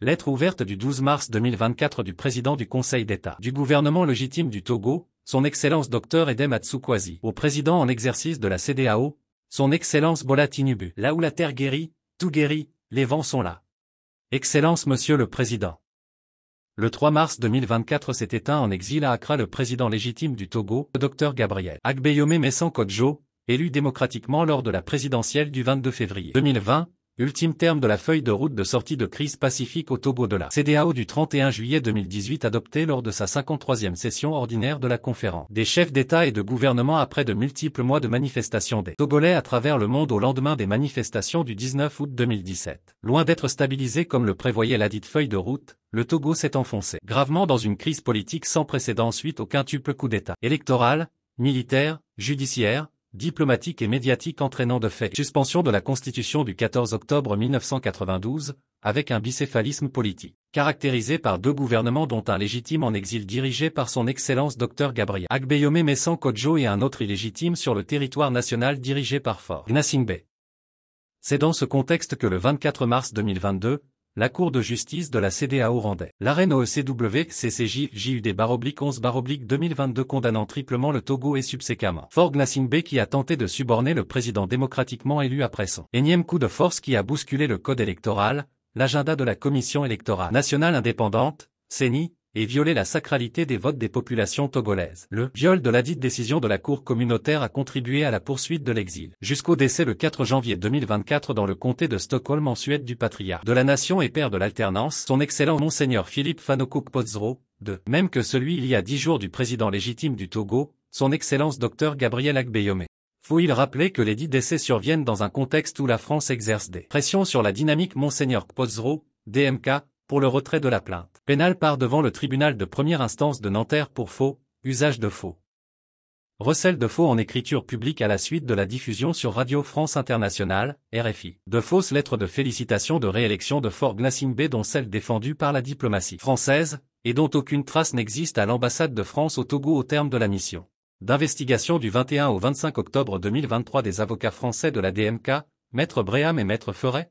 Lettre ouverte du 12 mars 2024 du président du Conseil d'État du gouvernement légitime du Togo, son Excellence Dr Edem Atsukwasi, au président en exercice de la CEDEAO, son Excellence Bola Tinubu. Là où la terre guérit, tout guérit, les vents sont là. Excellence Monsieur le Président. Le 3 mars 2024 s'est éteint en exil à Accra le président légitime du Togo, le Dr Gabriel Agbeyome Messan Kodjo, élu démocratiquement lors de la présidentielle du 22 février 2020, ultime terme de la feuille de route de sortie de crise pacifique au Togo de la CEDEAO du 31 juillet 2018 adoptée lors de sa 53e session ordinaire de la conférence des chefs d'État et de gouvernement après de multiples mois de manifestations des Togolais à travers le monde au lendemain des manifestations du 19 août 2017. Loin d'être stabilisé comme le prévoyait ladite feuille de route, le Togo s'est enfoncé gravement dans une crise politique sans précédent suite au quintuple coup d'État électoral, militaire, judiciaire, diplomatique et médiatique entraînant de fait suspension de la Constitution du 14 octobre 1992, avec un bicéphalisme politique, caractérisé par deux gouvernements dont un légitime en exil dirigé par son Excellence Dr Gabriel Agbeyome Messan Kodjo et un autre illégitime sur le territoire national dirigé par Faure Gnassingbé. C'est dans ce contexte que le 24 mars 2022, la Cour de justice de la CEDEAO rendait l'arrêt OECW-CCJ-JUD-11-2022 condamnant triplement le Togo et subséquemment Faure Gnassingbé qui a tenté de suborner le président démocratiquement élu après son énième coup de force qui a bousculé le code électoral, l'agenda de la Commission électorale nationale indépendante, CENI, et violé la sacralité des votes des populations togolaises. Le viol de ladite décision de la Cour communautaire a contribué à la poursuite de l'exil, jusqu'au décès le 4 janvier 2024 dans le comté de Stockholm en Suède du patriarche de la nation et père de l'alternance, son excellent Monseigneur Philippe Fanokuk Podzro, même que celui il y a 10 jours du président légitime du Togo, son Excellence Dr Gabriel Agbeyome. Faut-il rappeler que les 10 décès surviennent dans un contexte où la France exerce des pressions sur la dynamique Monseigneur Podzro, DMK, pour le retrait de la plainte pénale par devant le tribunal de première instance de Nanterre pour faux, usage de faux. Recel de faux en écriture publique à la suite de la diffusion sur Radio France Internationale, RFI, de fausses lettres de félicitations de réélection de Faure Gnassingbé dont celle défendue par la diplomatie française, et dont aucune trace n'existe à l'ambassade de France au Togo au terme de la mission d'investigation du 21 au 25 octobre 2023 des avocats français de la DMK, Maître Bréham et Maître Feuret.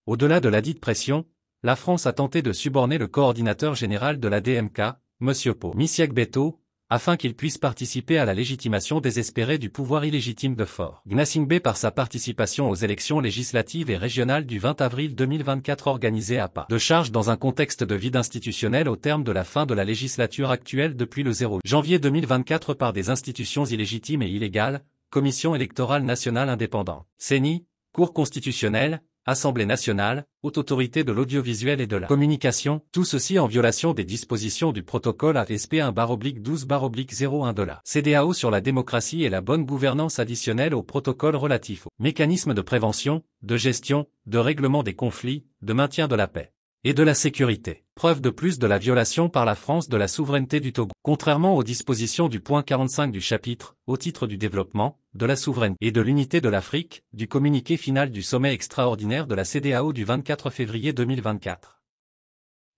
Au-delà de la dite pression, la France a tenté de suborner le coordinateur général de la DMK, M. Po Misiak-Beto, afin qu'il puisse participer à la légitimation désespérée du pouvoir illégitime de Faure Gnassingbé par sa participation aux élections législatives et régionales du 20 avril 2024 organisées à pas de charge dans un contexte de vide institutionnel au terme de la fin de la législature actuelle depuis le 0 janvier 2024 par des institutions illégitimes et illégales, Commission électorale nationale indépendante, CENI, Cour constitutionnelle, Assemblée nationale, Haute autorité de l'audiovisuel et de la communication, tout ceci en violation des dispositions du protocole ASP 1/12/01 de la CEDEAO sur la démocratie et la bonne gouvernance additionnelle au protocole relatif aux mécanismes de prévention, de gestion, de règlement des conflits, de maintien de la paix et de la sécurité. Preuve de plus de la violation par la France de la souveraineté du Togo. Contrairement aux dispositions du point 45 du chapitre, au titre du développement, de la souveraineté et de l'unité de l'Afrique, du communiqué final du sommet extraordinaire de la CEDEAO du 24 février 2024.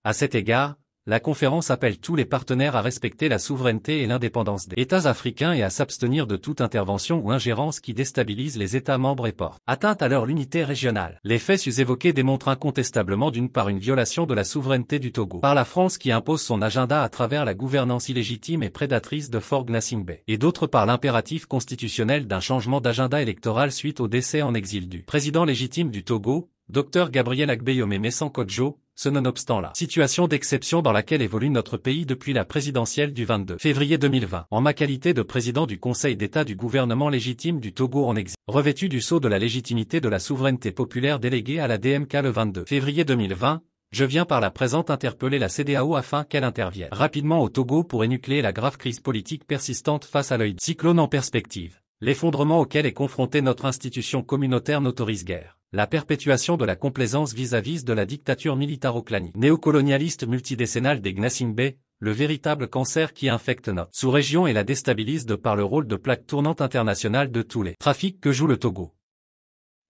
À cet égard, la conférence appelle tous les partenaires à respecter la souveraineté et l'indépendance des États africains et à s'abstenir de toute intervention ou ingérence qui déstabilise les États membres et porte atteinte à leur unité régionale. Les faits sus-évoqués démontrent incontestablement d'une part une violation de la souveraineté du Togo par la France qui impose son agenda à travers la gouvernance illégitime et prédatrice de Faure Gnassingbé, et d'autre part l'impératif constitutionnel d'un changement d'agenda électoral suite au décès en exil du président légitime du Togo, Dr Gabriel Agbeyome Messan Kodjo, ce nonobstant la situation d'exception dans laquelle évolue notre pays depuis la présidentielle du 22 février 2020. En ma qualité de président du Conseil d'État du gouvernement légitime du Togo en exil, revêtu du sceau de la légitimité de la souveraineté populaire déléguée à la DMK le 22 février 2020, je viens par la présente interpeller la CEDEAO afin qu'elle intervienne rapidement au Togo pour énucléer la grave crise politique persistante face à l'œil cyclone en perspective. L'effondrement auquel est confrontée notre institution communautaire n'autorise guère la perpétuation de la complaisance vis-à-vis de la dictature militaro-clanique néocolonialiste multidécennale des Gnassingbé, le véritable cancer qui infecte notre sous-région et la déstabilise de par le rôle de plaque tournante internationale de tous les trafics que joue le Togo.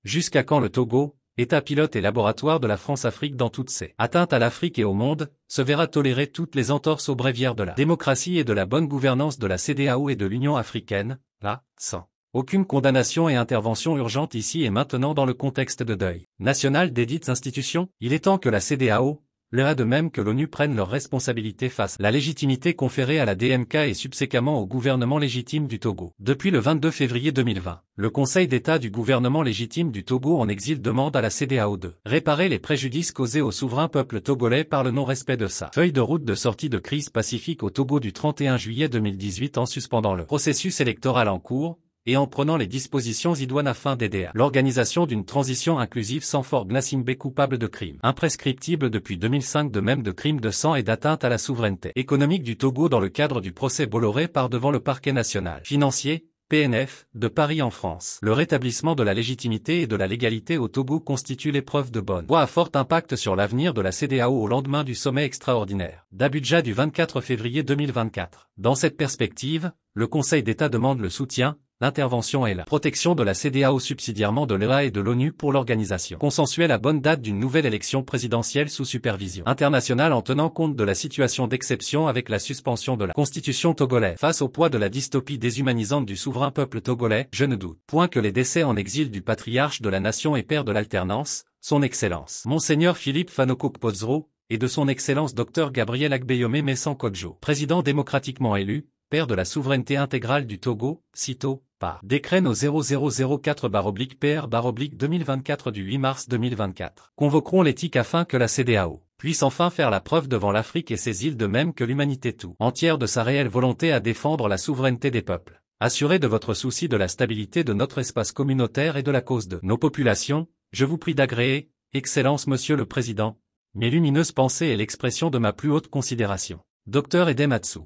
Jusqu'à quand le Togo, État pilote et laboratoire de la France-Afrique dans toutes ses atteintes à l'Afrique et au monde, se verra tolérer toutes les entorses aux bréviaires de la démocratie et de la bonne gouvernance de la CEDEAO et de l'Union africaine, là, sans Aucune condamnation et intervention urgente ici et maintenant dans le contexte de deuil national des dites institutions. Il est temps que la CEDEAO, l'EA de même que l'ONU prennent leurs responsabilités face à la légitimité conférée à la DMK et subséquemment au gouvernement légitime du Togo. Depuis le 22 février 2020, le Conseil d'État du gouvernement légitime du Togo en exil demande à la CEDEAO de réparer les préjudices causés au souverain peuple togolais par le non-respect de sa feuille de route de sortie de crise pacifique au Togo du 31 juillet 2018 en suspendant le processus électoral en cours, et en prenant les dispositions idoines afin d'aider à l'organisation d'une transition inclusive sans Faure Gnassingbé coupable de crimes imprescriptibles depuis 2005 de même de crimes de sang et d'atteinte à la souveraineté économique du Togo dans le cadre du procès Bolloré par devant le parquet national financier, PNF, de Paris en France. Le rétablissement de la légitimité et de la légalité au Togo constitue l'épreuve de bonne foi à fort impact sur l'avenir de la CEDEAO au lendemain du sommet extraordinaire d'Abuja du 24 février 2024. Dans cette perspective, le Conseil d'État demande le soutien, l'intervention et la protection de la CEDEAO subsidiairement de l'EA et de l'ONU pour l'organisation consensuelle à bonne date d'une nouvelle élection présidentielle sous supervision internationale en tenant compte de la situation d'exception avec la suspension de la constitution togolaise. Face au poids de la dystopie déshumanisante du souverain peuple togolais, je ne doute point que les décès en exil du patriarche de la nation et père de l'alternance, son Excellence Monseigneur Philippe Fanokok-Podzro, et de son Excellence Dr Gabriel Agbeyome Messan Kodjo, président démocratiquement élu, père de la souveraineté intégrale du Togo, sitôt, par décret No 0004/PR/2024 du 8 mars 2024, convoqueront l'éthique afin que la CEDEAO puisse enfin faire la preuve devant l'Afrique et ses îles de même que l'humanité tout entière de sa réelle volonté à défendre la souveraineté des peuples. Assuré de votre souci de la stabilité de notre espace communautaire et de la cause de nos populations, je vous prie d'agréer, Excellence Monsieur le Président, mes lumineuses pensées et l'expression de ma plus haute considération. Dr Edematsu.